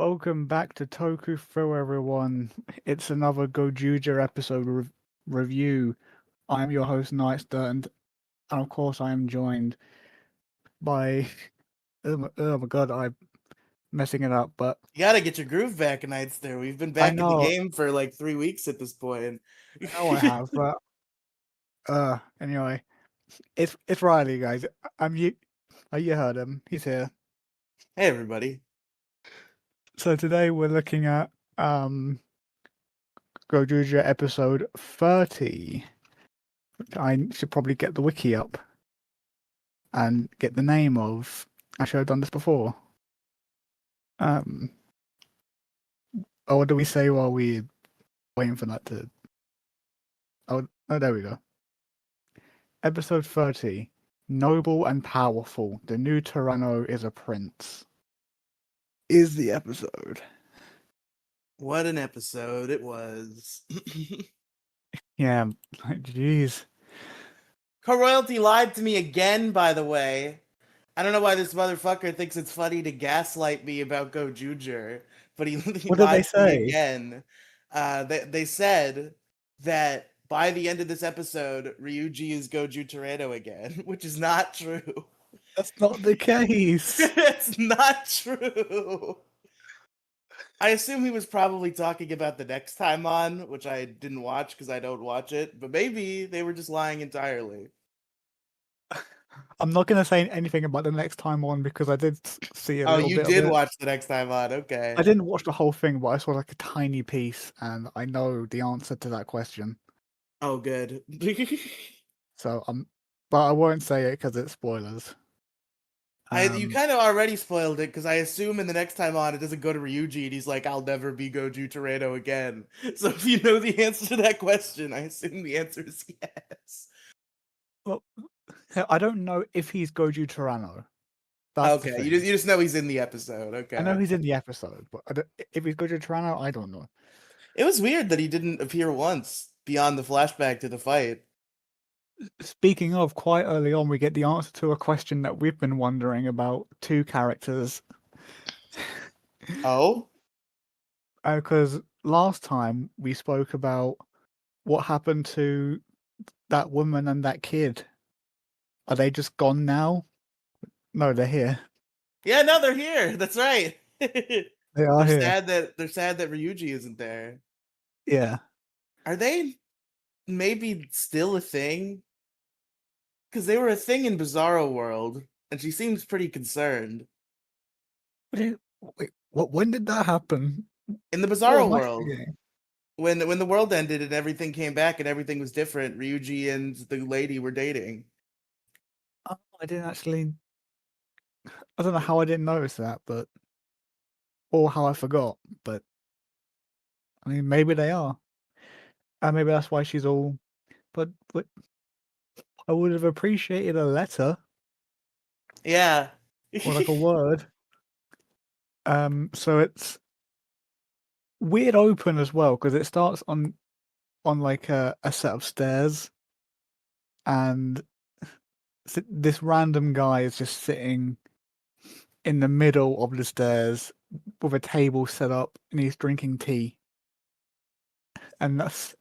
Welcome back to Toku Thrill, everyone. It's another GoZyuger episode review. I am your host, Nightster, and of course, I am joined by. Oh my god, I'm messing it up, but You gotta get your groove back, Nights. There, we've been I back in the know, game for like 3 weeks at this point. I know I have, but anyway, it's Riley, guys. I'm you. You heard him. He's here. Hey, everybody. So today we're looking at GoZyuger episode 30. I should probably get the wiki up and get the name of. Actually, I've done this before. Oh, what do we say while we waiting for that to? Oh, there we go. Episode 30. Noble and powerful. The new Tyranno is a prince. Is the episode. What an episode it was. Yeah, like, jeez. Co-Royalty lied to me again, by the way. I don't know why this motherfucker thinks it's funny to gaslight me about GoZyuger, but he What did they lied to me say? again. They said that by the end of this episode, Ryuji is Goju Torado again, which is not true. That's not the case. It's not true. I assume he was probably talking about the next time on, which I didn't watch because I don't watch it, but maybe they were just lying entirely. I'm not going to say anything about the next time on because I did see a Oh, little you bit of did it. watch the next time on, okay. I didn't watch the whole thing, but I saw like a tiny piece, and I know the answer to that question. Oh, good. So but I won't say it because it's spoilers. You kind of already spoiled it because I assume in the next time on it doesn't go to Ryuji and he's like, I'll never be Goju Torado again. So if you know the answer to that question, I assume the answer is yes. Well, I don't know if he's Goju Tyranno. That's the Okay, thing. you just know he's in the episode. Okay. I know he's in the episode, but if he's Goju Tyranno, I don't know. It was weird that he didn't appear once beyond the flashback to the fight. Speaking of, quite early on, we get the answer to a question that we've been wondering about two characters. Oh? Because last time we spoke about what happened to that woman and that kid. Are they just gone now? No, they're here. Yeah, no, they're here. That's right. They are here. They're sad that Ryuji isn't there. Yeah. Are they maybe still a thing? Because they were a thing in Bizarro World, and she seems pretty concerned. Wait, what? When did that happen? In the What Bizarro am I World, forgetting? when the world ended and everything came back and everything was different, Ryuji and the lady were dating. Oh, I didn't actually. I don't know how I didn't notice that, but or how I forgot. But I mean, maybe they are, and maybe that's why she's all. But I would have appreciated a letter Yeah. or like a word. So it's weird open as well because it starts on like a set of stairs, and this random guy is just sitting in the middle of the stairs with a table set up, and he's drinking tea, and that's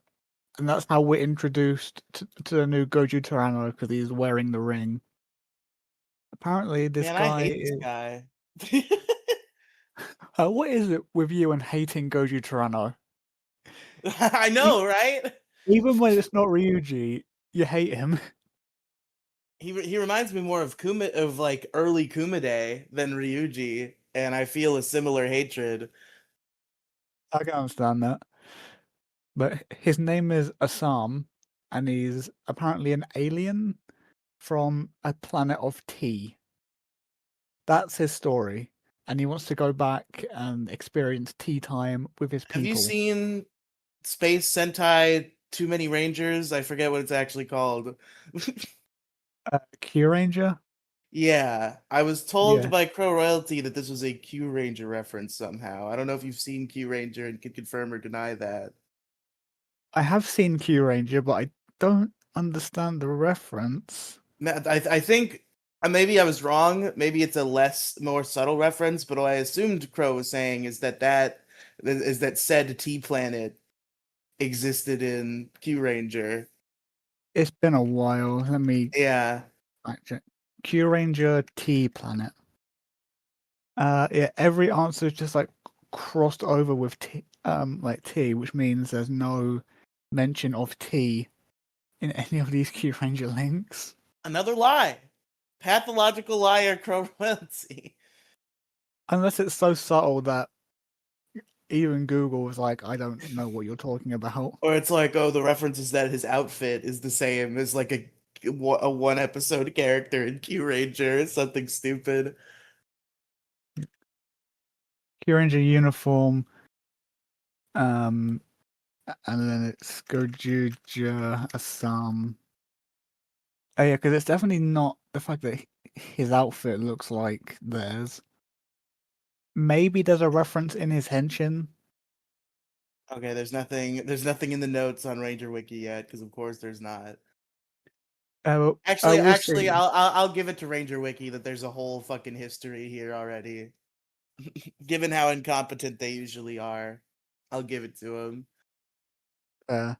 how we're introduced to the new Goju Tyranno because he's wearing the ring. Apparently, this Man, I guy hate this is. guy. What is it with you and hating Goju Tyranno? I know, right? Even when it's not Ryuji, you hate him. He reminds me more of like early Kumade than Ryuji, and I feel a similar hatred. I can understand that. But his name is Assam, and he's apparently an alien from a planet of tea. That's his story. And he wants to go back and experience tea time with his Have you people. seen Space Sentai Too Many Rangers? I forget what it's actually called. Q Ranger? Yeah, I was told Yeah. by Crow Royalty that this was a Q Ranger reference somehow. I don't know if you've seen Q Ranger and can confirm or deny that. I have seen Q Ranger, but I don't understand the reference. I think Maybe I was wrong. Maybe it's a more subtle reference, but what I assumed Crow was saying is that said T planet existed in Q Ranger. It's been a while. Let me Yeah. fact check. Q Ranger T planet. Yeah, every answer is just like crossed over with T, like T, which means there's no mention of T in any of these Q Ranger links. Another lie. Pathological liar, Crow Renzi. Unless it's so subtle that even Google was like, I don't know what you're talking about. Or it's like, oh, the reference is that his outfit is the same as like a one episode character in Q Ranger, something stupid. Q Ranger uniform, um, and then it's GoZyuger Assam. Oh yeah, because it's definitely not the fact that his outfit looks like theirs. Maybe there's a reference in his henshin. Okay, there's nothing in the notes on Ranger Wiki yet, because of course there's not. Actually, We'll actually, see. I'll give it to Ranger Wiki that there's a whole fucking history here already. Given how incompetent they usually are, I'll give it to them. Uh,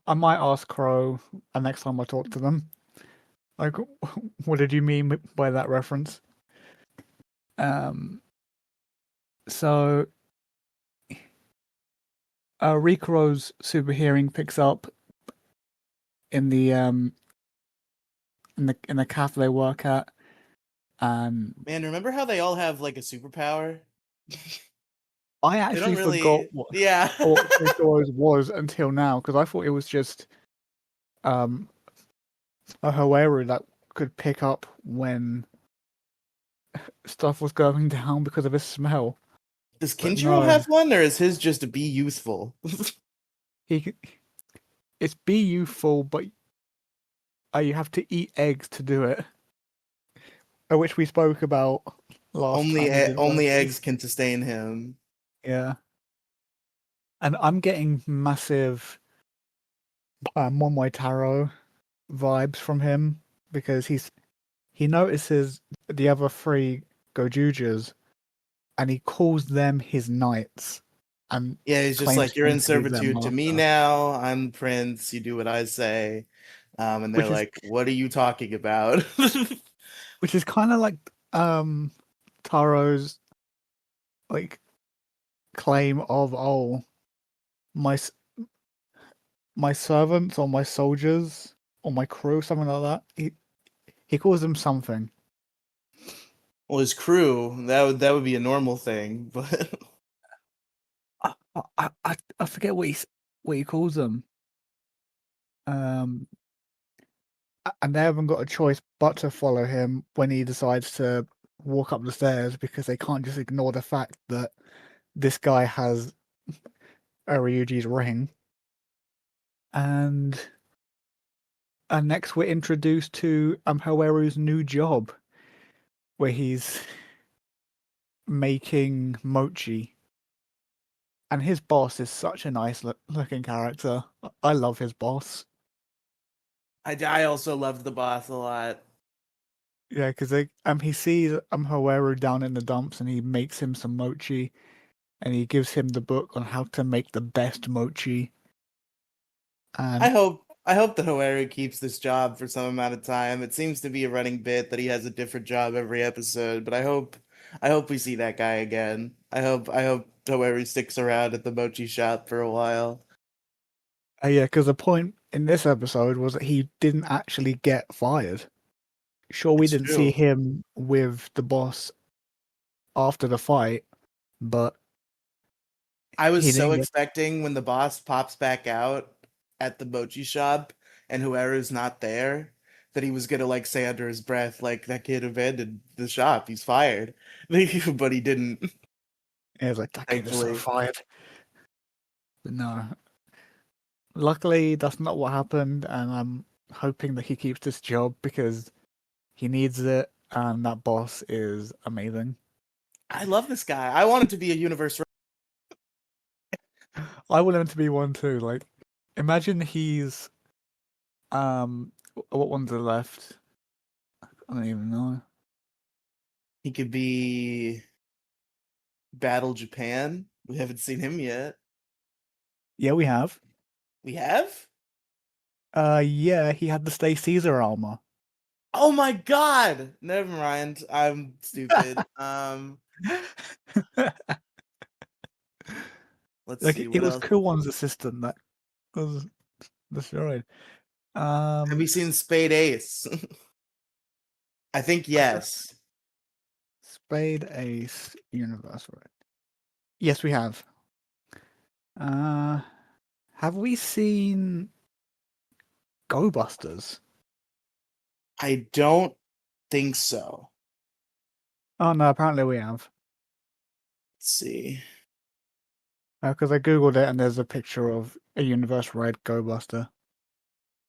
I might ask Crow next time I talk to them. Like, what did you mean by that reference? Um, so Rikuro's super hearing picks up in the in the cafe they work at, and Man, remember how they all have like a superpower? I They don't actually forgot really. Yeah. what Rikuro's was until now because I thought it was just um a Hoeru that could pick up when stuff was going down because of his smell. Does But Kinshiro no, have one, or is his just to be useful? he it's be youthful, but you have to eat eggs to do it, which we spoke about last only time we did One only eggs Piece. can sustain him. Yeah, and I'm getting massive Momoy Taro vibes from him because he notices the other three Gojujers and he calls them his knights and Yeah, he's just claims like, you're him in to be their servitude to me master, now. I'm prince. You do what I say. And they're which is like, what are you talking about? kind of like Taro's like claim of my my servants or my soldiers or my crew, something like that. He calls them something. Well, his crew, that would be a normal thing, but I forget what he calls them. Um, and they haven't got a choice but to follow him when he decides to walk up the stairs because they can't just ignore the fact that this guy has a Ryuji's ring. And next we're introduced to Hoeru's new job, where he's making mochi. And his boss is such a nice looking character. I love his boss. I also loved the boss a lot. Yeah, because he sees Hoeru down in the dumps and he makes him some mochi and he gives him the book on how to make the best mochi. I And hope I hope that Hoeru keeps this job for some amount of time. It seems to be a running bit that he has a different job every episode, but I hope we see that guy again. I hope Hoeru sticks around at the mochi shop for a while. yeah, because the point in this episode was that he didn't actually get fired. Sure, we It's didn't see true. him with the boss after the fight, but I was he so didn't get. expecting when the boss pops back out at the mochi shop and Whoever's not there that he was gonna like say under his breath like that kid abandoned the shop, he's fired. But he didn't, He was like, that kid is so thankfully. fired. But no, luckily that's not what happened, and I'm hoping that he keeps this job because he needs it, and that boss is amazing. I love this guy. I want him to be a universe. I want him to be one too. Like, imagine he's what ones are left? I don't even know. He could be Battle Japan. We haven't seen him yet. Yeah, we have. We have? Yeah, he had the Stay Caesar armor. Oh my god! Never mind. I'm stupid. Let's Like see it what was else. Kuon's assistant that was destroyed. Have you seen Spade Ace? I think I don't- yes. Spade Ace Universe, right? Yes, we have. Uh, have we seen Go Busters? I don't think so. Oh no, apparently we have. Let's see. Because I googled it and there's a picture of a universe-wide Go Buster.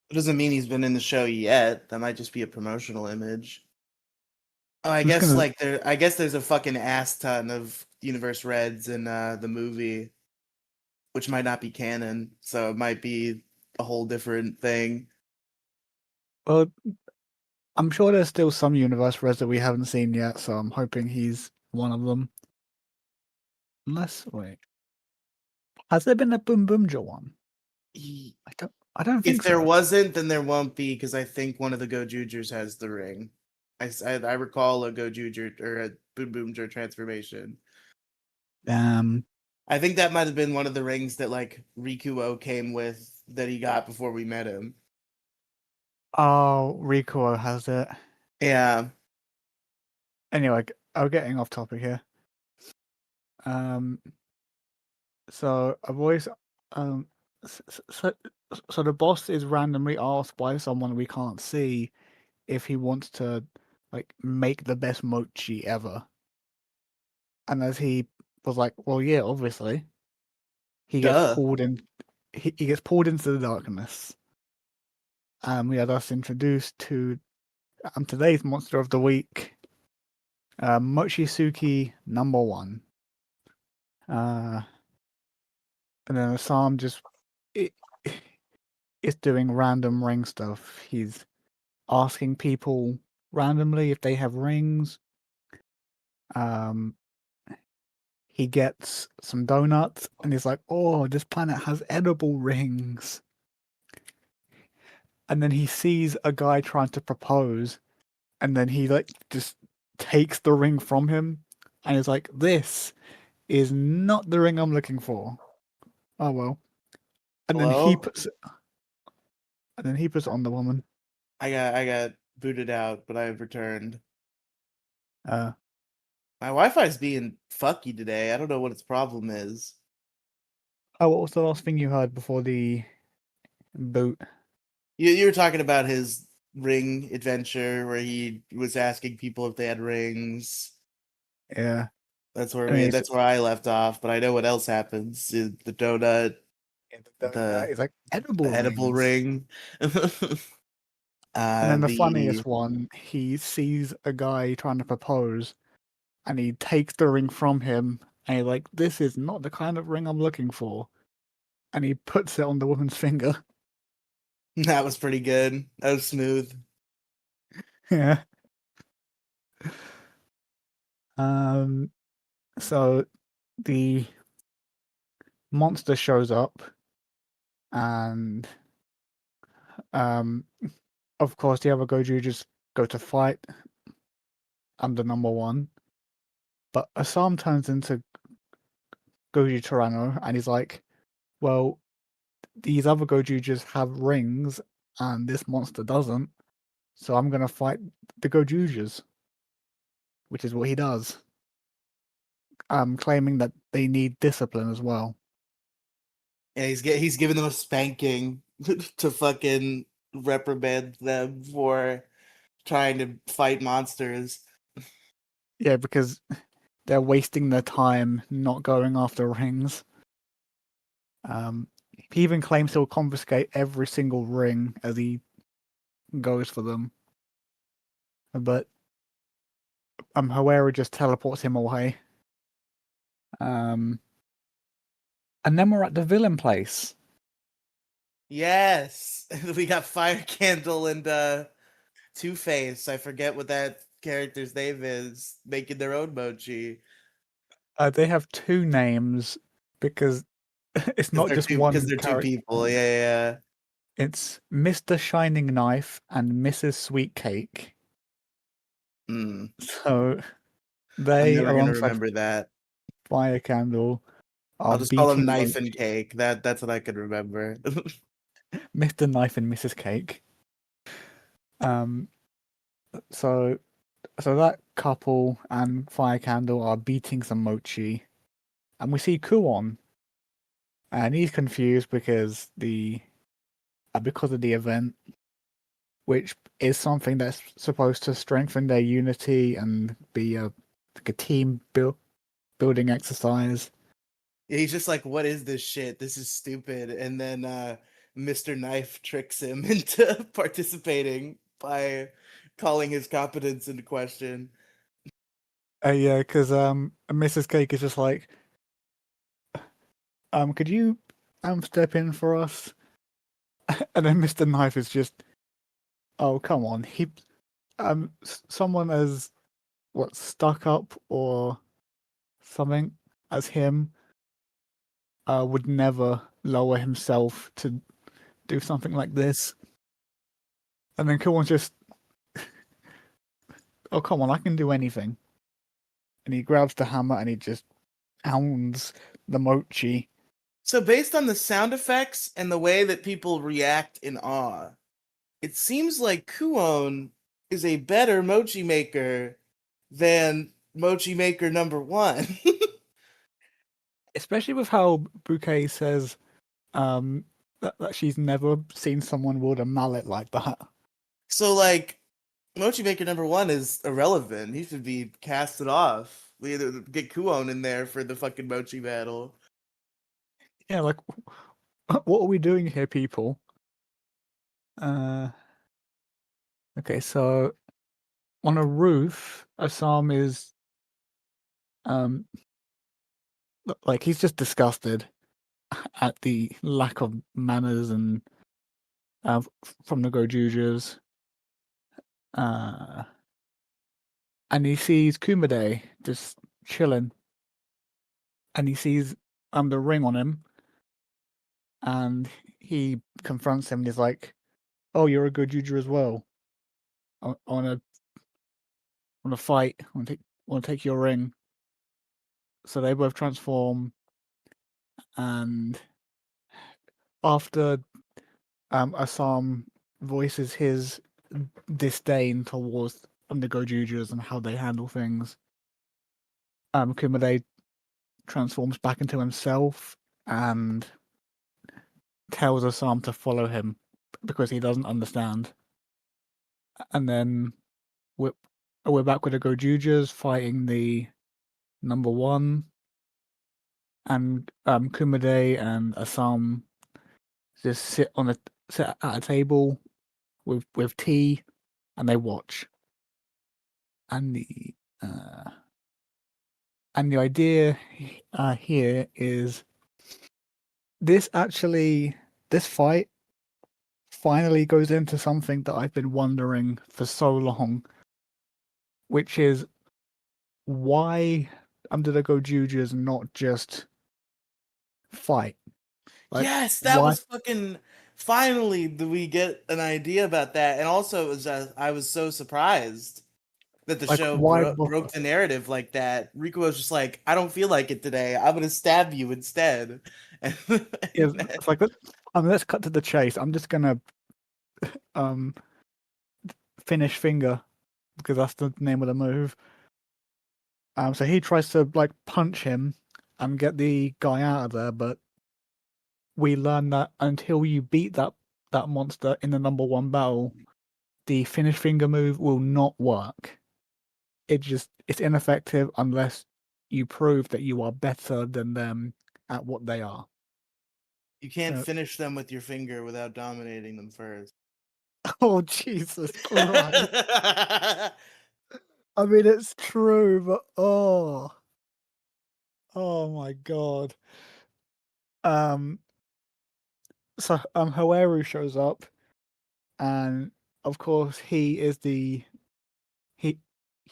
It doesn't mean he's been in the show yet. That might just be a promotional image. Oh, I I'm just guess gonna. like there. I guess there's a fucking ass ton of Universe Reds in the movie, which might not be canon. So it might be a whole different thing. Well, I'm sure there's still some universe res that we haven't seen yet, so I'm hoping he's one of them. Unless, wait, has there been a Boom Boomja one? He- I don't If think there so. wasn't, then there won't be because I think one of the GoZyugers has the ring. I recall a GoZyuger or a Boom Boomger transformation. Um, I think that might have been one of the rings that like Rikuo came with that he got before we met him. oh, Rico has it. Yeah. Anyway, I'm getting off topic here. Um, so a voice, so, so the boss is randomly asked by someone we can't see if he wants to like make the best mochi ever. And as he was like, well, yeah, obviously, he gets Duh. pulled in. He gets pulled into the darkness. We are thus introduced to today's monster of the week, Mochizuki number one. Uh, and then Assam just it, is doing random ring stuff. He's asking people randomly if they have rings. Um, he gets some donuts and he's like, "Oh, this planet has edible rings." And then he sees a guy trying to propose, and then he like just takes the ring from him, and is like, "This is not the ring I'm looking for." Oh well. And then he Hello? puts it on the woman. I got booted out, but I've returned. Uh, My Wi-Fi's being fucky today. I don't know what its problem is. oh, what was the last thing you heard before the boot? You were talking about his ring adventure where he was asking people if they had rings. Yeah, That's where I mean, that's where I left off, but I know what else happens. The donut, it's like edible the edible rings. ring. And then the The funniest one, he sees a guy trying to propose, and he takes the ring from him, and he's like, "This is not the kind of ring I'm looking for." And he puts it on the woman's finger. that was pretty good. That was smooth. Yeah. Um. So the monster shows up, and um, of course, the other Goju just go to fight. I'm the number one, but Assam turns into Goju Tyranno, and he's like, "Well, these other Goju just have rings, and this monster doesn't. So I'm gonna fight the Gojujas," which is what he does. Claiming that they need discipline as well. Yeah, he's giving them a spanking to fucking reprimand them for trying to fight monsters. Yeah, because they're wasting their time not going after rings. He even claims he'll confiscate every single ring as he goes for them. But Hoera just teleports him away. Um, and then we're at the villain place. Yes, we got Fire Candle and Two-Face, I forget what that character's name is, making their own mochi. They have two names because it's not just Because one they're two character. people. Yeah. It's Mr. Shining Knife and Mrs. Sweet Cake. Mm. So I'm they, never gonna alongside remember that. Fire Candle, are I'll just call them beating Knife and Mochi. Cake. That's what I could remember. Mr. Knife and Mrs. Cake. Um, so that couple and Fire Candle are beating some Mochi, and we see Kuon, and he's confused because of the event, which is something that's supposed to strengthen their unity and be like a building exercise. Yeah, he's just like, what is this shit? This is stupid. And then Mr. Knife tricks him into participating by calling his competence into question. Yeah, because Mrs. Cake is just like, could you step in for us? And then Mr. Knife is just, oh come on, someone as what stuck up or something as him would never lower himself to do something like this. And then Kuon's just, oh come on, I can do anything. And he grabs the hammer and he just pounds the mochi. So based on the sound effects and the way that people react in awe, it seems like Kuon is a better mochi maker than mochi maker number one. Especially with how Bouquet says that she's never seen someone wield a mallet like that. So like mochi maker number one is irrelevant. He should be casted off. We either get Kuon in there for the fucking mochi battle. Yeah, like what are we doing here, people? Okay, so on a roof, Assam is um like he's just disgusted at the lack of manners and from the GoZyugers. Uh, and he sees Kumade just chilling, and he sees the ring on him, and he confronts him, and he's like, "Oh, you're a GoZyuger as well. I wanna fight. Want to take your ring." So they both transform, and after Assam voices his disdain towards the GoZyugers and how they handle things, Kumade transforms back into himself and tells Assam to follow him because he doesn't understand. And then we're, we're back with the GoZyugers fighting the number one, and Kumade and Assam just sit at a table with tea, and they watch. And uh, the idea here is this fight finally goes into something that I've been wondering for so long, which is why Under the GoZyugers not just fight? Like Yes, that why? was fucking. Finally, do we get an idea about that? And also, it was just, I was so surprised that the Like show why broke bother? the narrative like that. Rico was just like, "I don't feel like it today. I'm gonna stab you instead." And, It's like let's cut to the chase. I'm just gonna um finish finger because that's the name of the move. So he tries to like punch him and get the guy out of there, but we learn that until you beat that monster in the number one battle, the finish finger move will not work. It's ineffective unless you prove that you are better than them at what they are. you can't So, finish them with your finger without dominating them first. oh Jesus Christ! I mean, it's true, but oh my God. Um, so Hoaru shows up, and of course, he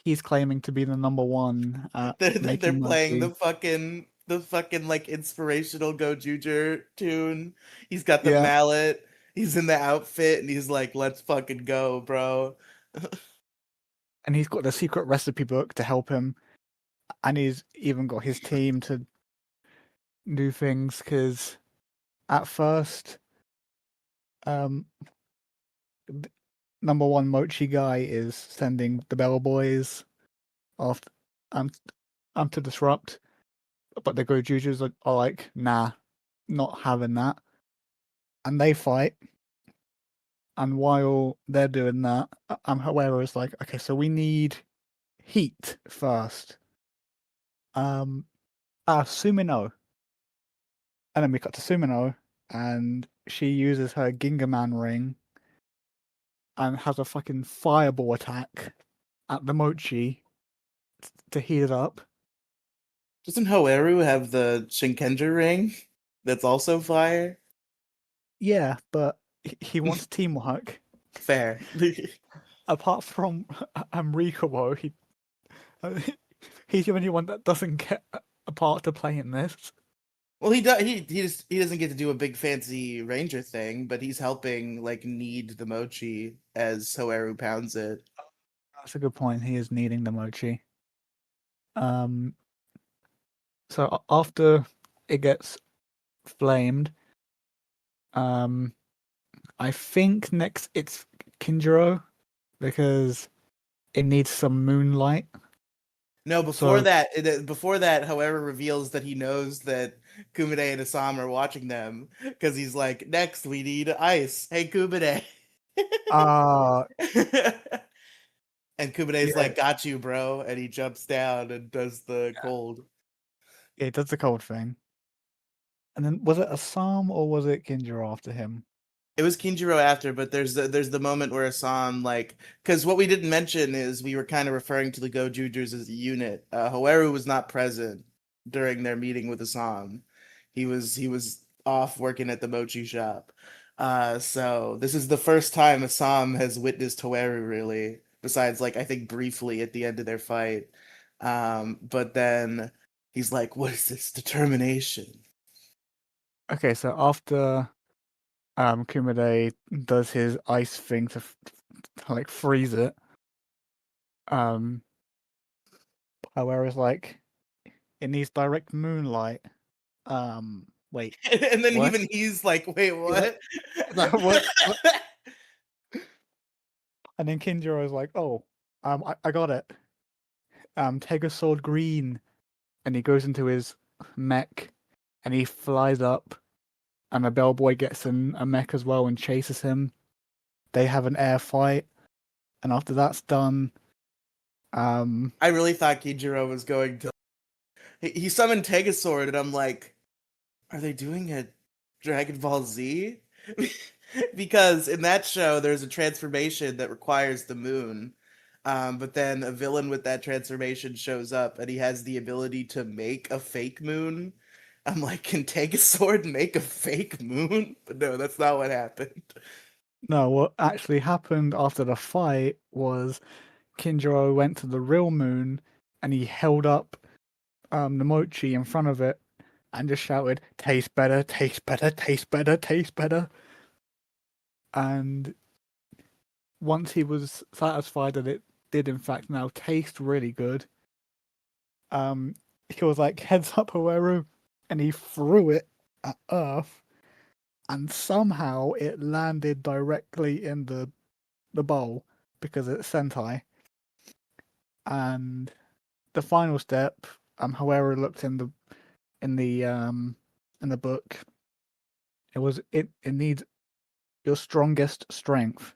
he's claiming to be the number one at They're making playing mochi. the fucking like inspirational GoZyuger tune. He's got the Yeah, mallet. He's in the outfit, and he's like, "Let's fucking go, bro." and he's got the secret recipe book to help him, and he's even got his team to do things because at first, um, number one mochi guy is sending the bellboys off um to disrupt, but the Gojujus are like, nah, not having that, and they fight. And while they're doing that, however, it's like, okay, so we need heat first. Um, Sumino, and then we cut to Sumino, and she uses her Gingaman ring and has a fucking fireball attack at the mochi to heat it up. Doesn't Hoeru have the Shinkenja ring? That's also fire. Yeah, but he wants teamwork. Fair. Apart from Rikuo, he's the only one that doesn't get a part to play in this. Well, he does. He doesn't get to do a big fancy ranger thing, but he's helping like knead the mochi as Hoeru pounds it. That's a good point. He is needing the mochi. Um, so after it gets flamed, um, I think next it's Kinjiro because it needs some moonlight. No, So before that, Hoeru reveals that he knows that Kumide and Asam are watching them because he's like, "Next, we need ice. Hey, Kumide." uh And Kubide's yeah, like, "Got you, bro," and he jumps down and does the cold. it does the cold thing. And then was it Assam or was it Kinjiro after him? It was Kinjiro after, but there's the moment where Assam like because what we didn't mention is we were kind of referring to the Go-Jujers as a unit. Hoeru was not present during their meeting with Assam. He was off working at the mochi shop. So this is the first time Assam has witnessed Hoeru really, besides like I think briefly at the end of their fight. But then he's like, "What is this determination?" Okay, so after Kumade does his ice thing to like freeze it, um whereas like it needs direct moonlight. Wait, And then what? even he's like, "Wait, He's like, what?" what? And then Kinjiro is like, oh, I got it. Take a sword green, and he goes into his mech, and he flies up, and a bellboy gets in a mech as well and chases him. They have an air fight, and after that's done, um, I really thought Kijiro was going to. He summoned Tegasword, and I'm like, are they doing a Dragon Ball Z? Because in that show, there's a transformation that requires the moon. But then a villain with that transformation shows up, and he has the ability to make a fake moon. I'm like, can Tegasword make a fake moon? But no, that's not what happened. no, what actually happened after the fight was Kinjiro went to the real moon, and he held up the mochi in front of it and just shouted, "Taste better, taste better, taste better, taste better." And once he was satisfied that it did in fact now taste really good, um, he was like, "Heads up, Hoeru," and he threw it at Earth, and somehow it landed directly in the bowl because it's Sentai. And the final step, Hoeru looked in the um in the book. It needs your strongest strength.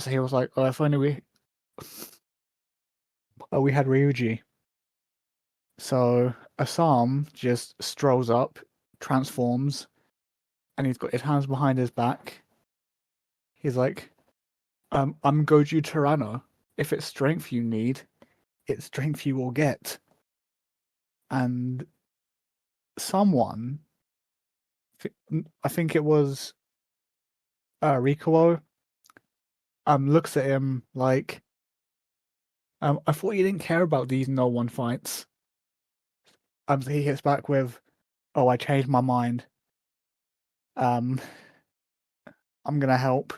So he was like, "Oh, if only we had Ryuji." So Asam just strolls up, transforms, and he's got his hands behind his back. He's like, I'm Goju Tyranno. If it's strength you need, it's strength you will get." And someone, I think it was Rikuo, looks at him like, I thought you didn't care about these no one fights. He hits back with, "Oh, I changed my mind. Um, I'm gonna help."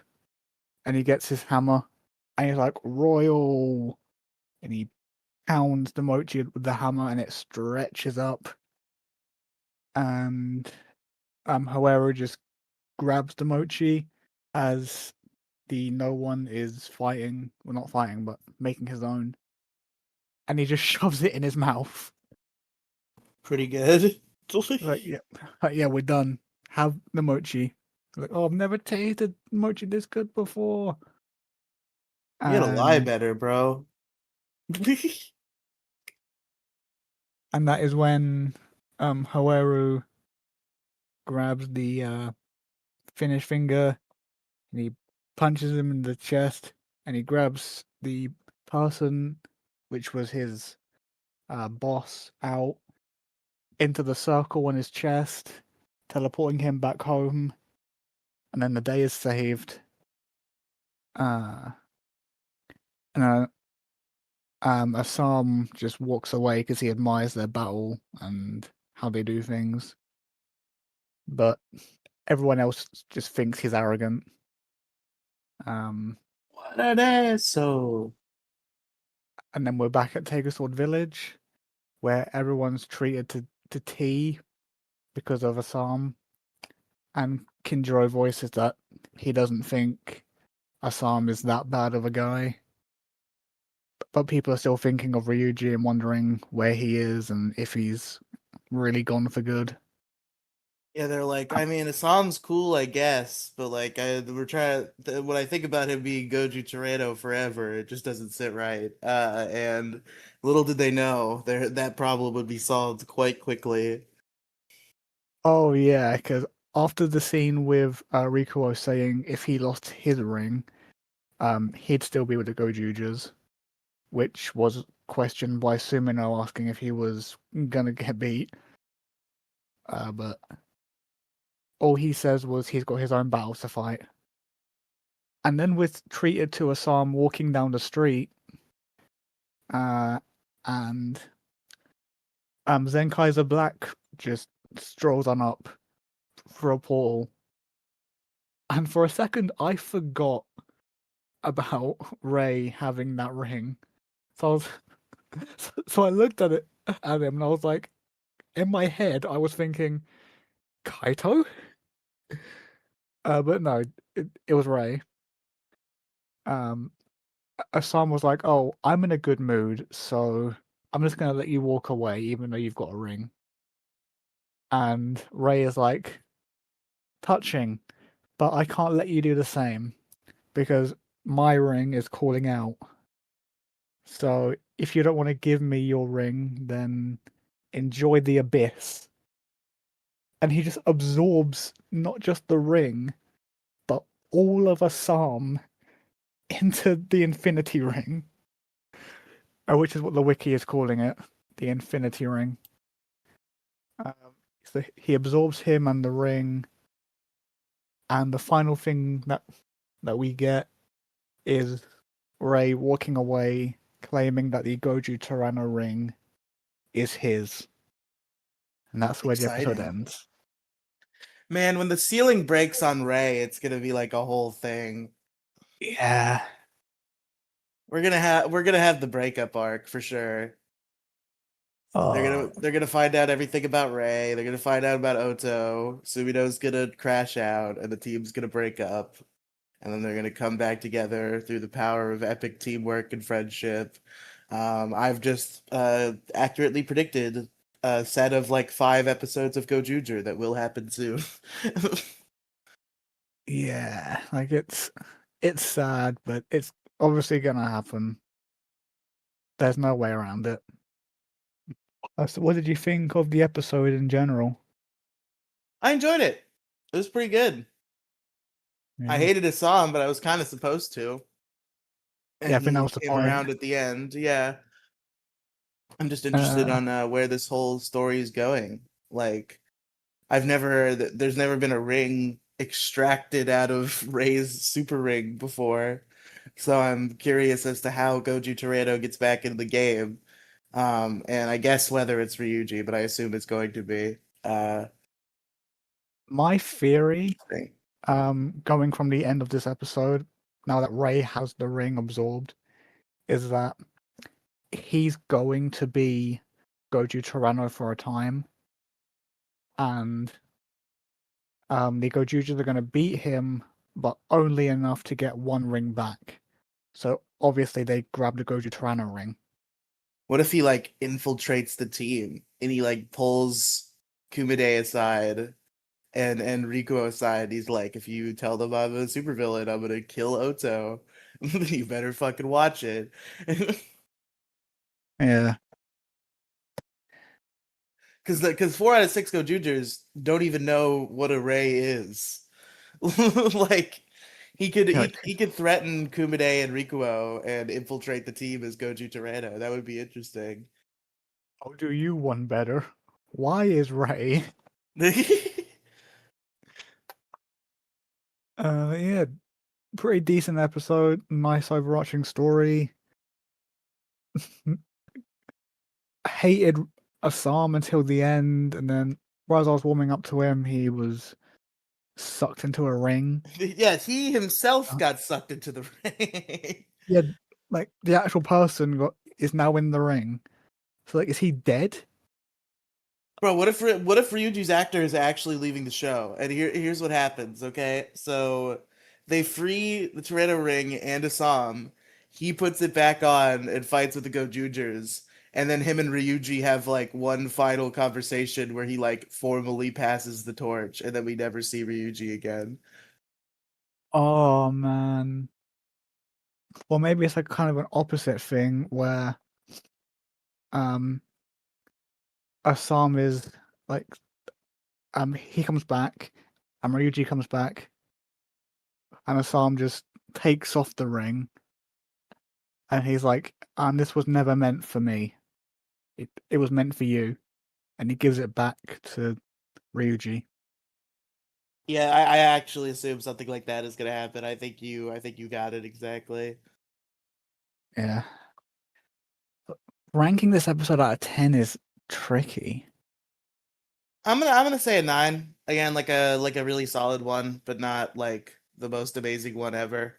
And he gets his hammer, and he's like, "Royal," and he pounds the mochi with the hammer, and it stretches up. And However, just grabs the mochi as the no one is fighting, well, not fighting, but making his own, and he just shoves it in his mouth. Pretty good. Like, yeah, yeah, we're done. Have the mochi. Like, oh, I've never tasted mochi this good before. You gotta lie And better, bro. that is when Hawaru grabs the finish finger and he punches him in the chest, and he grabs the person, which was his boss, out into the circle on his chest, teleporting him back home, and then the day is saved. Uh, and Assam just walks away because he admires their battle and how they do things, but everyone else just thinks he's arrogant. Um, What an asshole. and then we're back at Tegasword Village, where everyone's treated to tea because of Assam, and Kinjiro voices that he doesn't think Assam is that bad of a guy. But people are still thinking of Ryuji and wondering where he is and if he's really gone for good. Yeah, they're like, I mean, Assam's cool, I guess, but like, we're trying. When I think about him being Goju Toreto forever, it just doesn't sit right. And little did they know, that problem would be solved quite quickly. Oh yeah, because after the scene with Rikuo saying if he lost his ring, he'd still be with the GoZyugers, which was questioned by Sumino asking if he was gonna get beat. But all he says was he's got his own battles to fight. And then we're treated to Assam walking down the street, uh, and Zenkaiser Black just strolls on up for a portal. And for a second, I forgot about Ray having that ring. So I was, so I looked at him and I was like, in my head, I was thinking Kaito, but no, it was Ray. Um, Assam was like, "Oh, I'm in a good mood, so I'm just gonna let you walk away, even though you've got a ring." And Ray is like, "Touching, but I can't let you do the same because my ring is calling out. So if you don't want to give me your ring, then enjoy the abyss." And he just absorbs not just the ring, but all of Assam into the Infinity Ring, which is what the wiki is calling it, the Infinity Ring. Um, so he absorbs him and the ring, and the final thing that we get is Ray walking away, claiming that the Goju Tirana ring is his, and that's where the episode Exciting. ends. Man, when the ceiling breaks on Ray, it's gonna be like a whole thing. Yeah. We're gonna have the breakup arc for sure. Oh, They're gonna find out everything about Ray. They're gonna find out about Oto. Sumino's gonna crash out, and the team's gonna break up. And then they're gonna come back together through the power of epic teamwork and friendship. I've just accurately predicted a set of like 5 episodes of GoZyuger that will happen soon. yeah. Like it's sad, but it's obviously gonna happen. There's no way around it. So what did you think of the episode in general? I enjoyed it. It was pretty good. I Yeah. hated Assam, but I was kind of supposed to. Yeah, And I think that he was the came point. around at the end. Yeah, I'm just interested Uh, on where this whole story is going. Like, there's never been a ring extracted out of Ray's super ring before. So I'm curious as to how Goju Toretto gets back into the game. And I guess whether it's Ryuji, but I assume it's going to be. My theory, Thing. going from the end of this episode, now that Ray has the ring absorbed, is that he's going to be Goju Tyranno for a time, and the Gojujus are going to beat him, but only enough to get one ring back. So obviously they grab the Goju Tyranno ring. What if he like infiltrates the team and he like pulls Kumide aside and Rikuo aside? He's like, if you tell them I'm a supervillain, I'm gonna kill Oto. You better fucking watch it. Yeah. Because 4 out of 6 Gojujers don't even know what a ray is. Like he could Yeah, he could threaten Kumide and Rikuo and infiltrate the team as Goju Torano. That would be interesting. I'll do you one better. Why is Ray? Yeah, pretty decent episode. Nice overarching story. Hated Assam until the end, and then as I was warming up to him, he was sucked into a ring. Yes, he himself Uh, got sucked into the ring. Yeah, like the actual person is now in the ring. So like, is he dead? Bro, what if Ryuji's actor is actually leaving the show? And here's what happens, okay? So they free the Toretto ring and Assam. He puts it back on and fights with the Gojujers. And then him and Ryuji have like one final conversation where he like formally passes the torch, and then we never see Ryuji again. Oh man. Or maybe it's like kind of an opposite thing where um Assam is like he comes back and Ryuji comes back and Assam just takes off the ring and he's like, this was never meant for me. It was meant for you. And he gives it back to Ryuji. Yeah, I actually assume something like that is gonna happen. I think you got it exactly. Yeah. Ranking this episode out of 10 is tricky. I'm gonna say a 9 again, like a really solid one, but not like the most amazing one ever.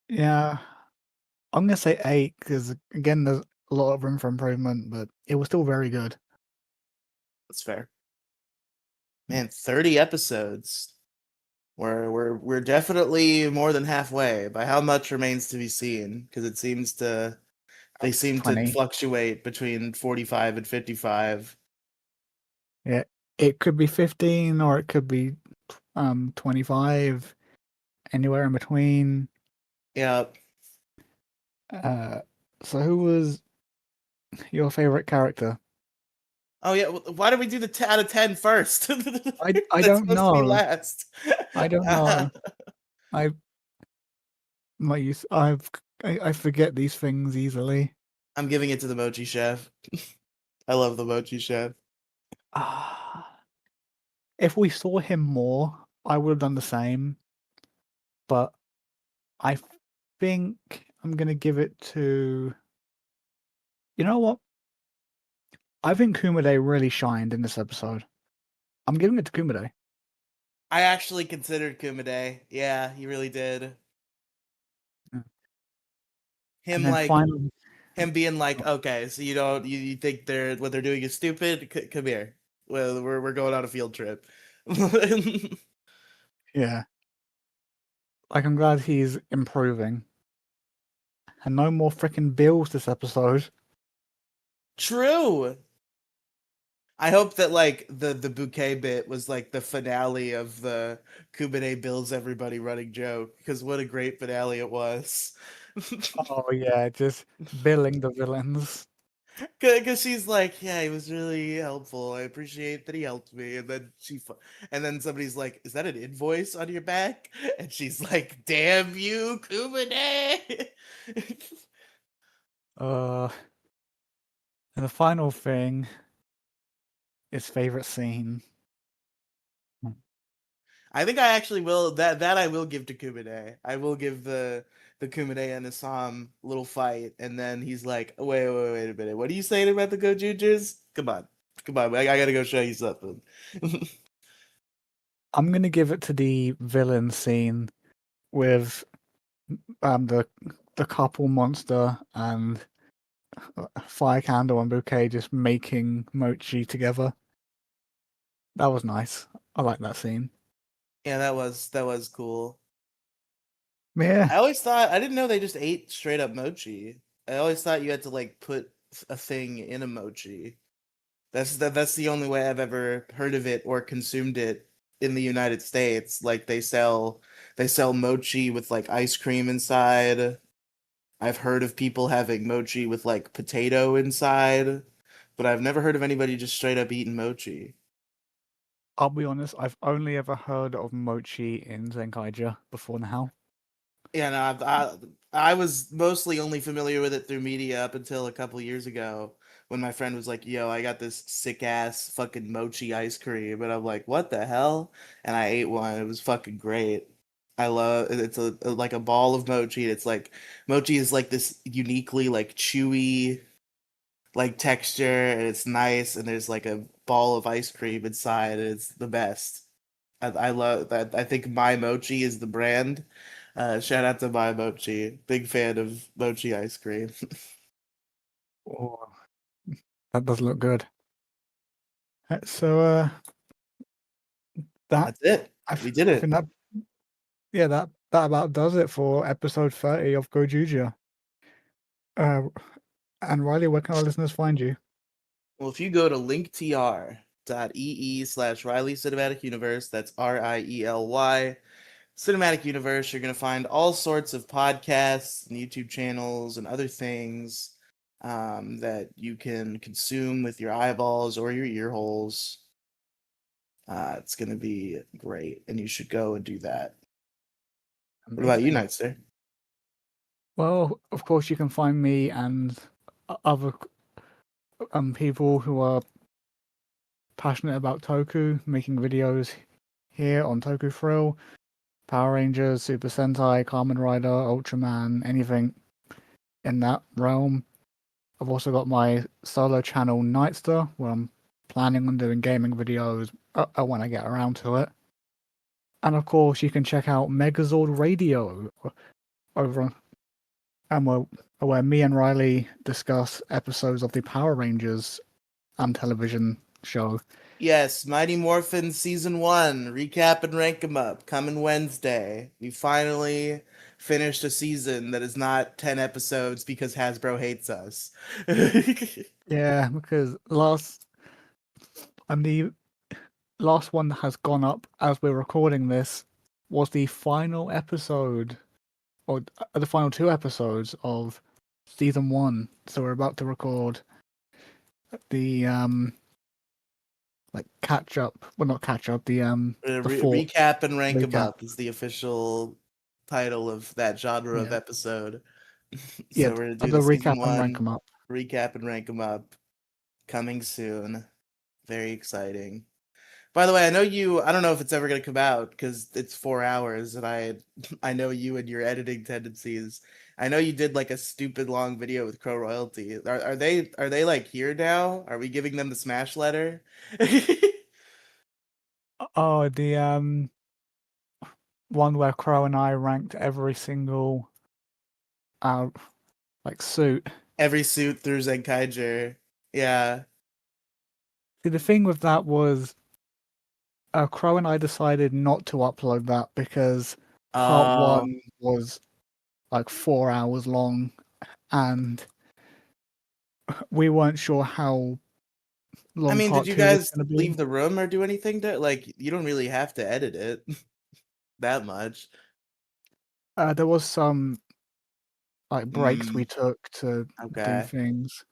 Yeah. I'm gonna say 8 because again there's a lot of room for improvement, but it was still very good. That's fair. Man, 30 episodes. We're definitely more than halfway. By how much remains to be seen, because they seem to 20. fluctuate between 45 and 55. Yeah. It could be 15 or it could be 25, anywhere in between. Yeah. Uh so who was your favorite character? Oh yeah. Why did we do the out of 10 first? I That's don't supposed to be know. last. I don't know. I my use I forget these things easily. I'm giving it to the Mochi Chef. I love the Mochi Chef. Ah, if we saw him more, I would have done the same. But I think I'm gonna give it to. You know what? I think Kumade really shined in this episode. I'm giving it to Kumade. I actually considered Kumade. Yeah, he really did. Yeah. And Him then like finally, him being like, okay, so you think what they're doing is stupid? Come here. Well, we're going on a field trip. yeah, like I'm glad he's improving. And no more freaking bills this episode. True. I hope that like the bouquet bit was like the finale of the Kumade bills everybody running joke, because what a great finale it was. Oh yeah, just billing the villains. Because she's like, yeah, he was really helpful. I appreciate that he helped me. And then and then somebody's like, is that an invoice on your back? And she's like, damn you, Kumane. Uh, and the final thing is favorite scene. I think I actually will that I will give to Kumane. I will give the Hakumade and Assam little fight, and then he's like, wait a minute, what are you saying about the GoZyugers? Come on, I gotta go show you something. I'm gonna give it to the villain scene with the couple monster and Fire Candle and Bouquet just making mochi together. That was nice. I like that scene. Yeah, that was cool. Yeah, I always thought I didn't know they just ate straight up mochi. I always thought you had to like put a thing in a mochi. That's the only way I've ever heard of it or consumed it in the United States. Like they sell mochi with like ice cream inside. I've heard of people having mochi with like potato inside, but I've never heard of anybody just straight up eating mochi. I'll be honest, I've only ever heard of mochi in Zenkaija before now. Yeah, no, I was mostly only familiar with it through media up until a couple years ago when my friend was like, "Yo, I got this sick ass fucking mochi ice cream," and I'm like, "What the hell?" And I ate one. It was fucking great. I love it's like a ball of mochi. It's like mochi is like this uniquely like chewy like texture, and it's nice. And there's like a ball of ice cream inside, and it's the best. I love that. I think My Mochi is the brand. Shout out to My Mochi. Big fan of mochi ice cream. Oh, that does look good. So that That's it. I, We did I think it. that yeah that about does it for episode 30 of GoZyuger. Uh, and Riley, where can our listeners find you? Well, if you go to linktr.ee/Riley Cinematic Universe, that's RIELY Cinematic Universe, you're going to find all sorts of podcasts and YouTube channels and other things that you can consume with your eyeballs or your ear holes. It's going to be great, and you should go and do that. What about you, Amazing. Nightster? Well, of course, you can find me and other people who are passionate about Toku making videos here on Toku Thrill, Power Rangers, Super Sentai, Kamen Rider, Ultraman, anything in that realm. I've also got my solo channel Nightster, where I'm planning on doing gaming videos when I get around to it. And of course, you can check out Megazord Radio over on and where me and Riley discuss episodes of the Power Rangers television show. Yes, Mighty Morphin Season 1, recap and rank 'em up, coming Wednesday. We finally finished a season that is not 10 episodes because Hasbro hates us. Yeah, because the last one that has gone up as we're recording this was the final episode, or the final two episodes of season one. So we're about to record the like catch up. Well, not catch up. The fourth Recap and rank 'em recap. up is the official title of that genre of Yeah, episode. yeah. So we're going to do The the recap Season and rank 1 them up. recap and rank 'em up coming soon. Very exciting. By the way, I don't know if it's ever going to come out because it's 4 hours, and I know you and your editing tendencies. I know you did like a stupid long video with Crow Royalty. Are they like here now? Are we giving them the smash letter? Oh, the one where Crow and I ranked every single uh like suit. Every suit through Zenkaiger. Yeah. See, the thing with that was Crow and I decided not to upload that because part Uh, one was like 4 hours long, and we weren't sure how I long mean, did part you two was guys going to be. leave the room or do anything to like? You don't really have to edit it that much. There was some like breaks we Mm, took to do okay. things,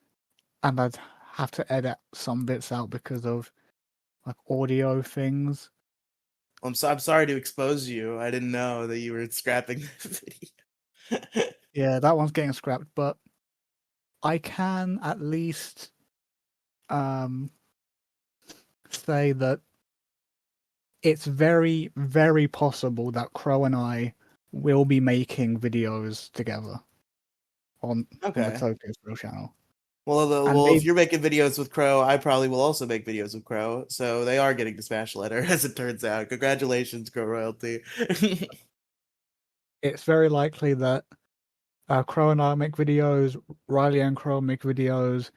and I'd have to edit some bits out because of like audio things. Well, I'm sorry to expose you. I didn't know that you were scrapping the video. Yeah, that one's getting scrapped, but I can at least um say that it's very, very possible that Crow and I we'll be making videos together on the Okay. Tokyo Thrill channel. And Well, if maybe you're making videos with Crow, I probably will also make videos with Crow. So they are getting the Smash letter, as it turns out. Congratulations, Crow Royalty. it's very likely that Crow and I make videos, Riley and Crow make videos,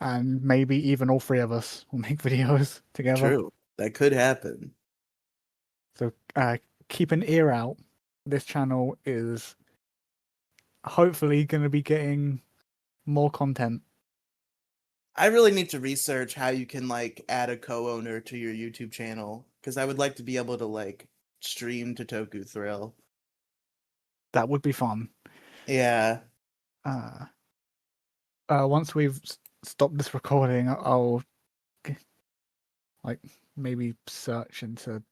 and maybe even all three of us will make videos together. True. That could happen. So keep an ear out. This channel is hopefully going to be getting more content. I really need to research how you can like add a co-owner to your YouTube channel because I would like to be able to like stream to Toku Thrill. That would be fun. Yeah. Once we've stopped this recording, I'll like maybe search into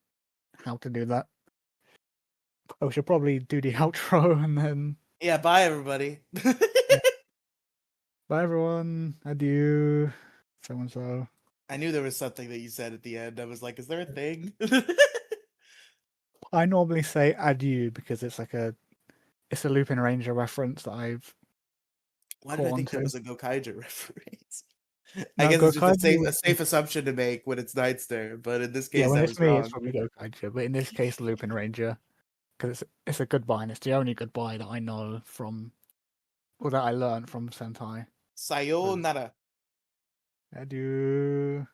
how to do that. I should probably do the outro and then. Yeah, bye everybody. Bye everyone. Adieu. So and so. I knew there was something that you said at the end. I was like, is there a thing? I normally say adieu because it's a Lupin Ranger reference that I've Why did caught I think that onto. was a Gokaiger reference? I No, guess it's just a Gokaiger safe would a safe assumption to make when it's Nightster, but in this yeah, case when I it's was me, it's wrong. probably Gokaiger, but in this case, Lupin Ranger because it's a goodbye and it's the only goodbye that I know from or that I learned from Sentai. So Sayonara. adieu.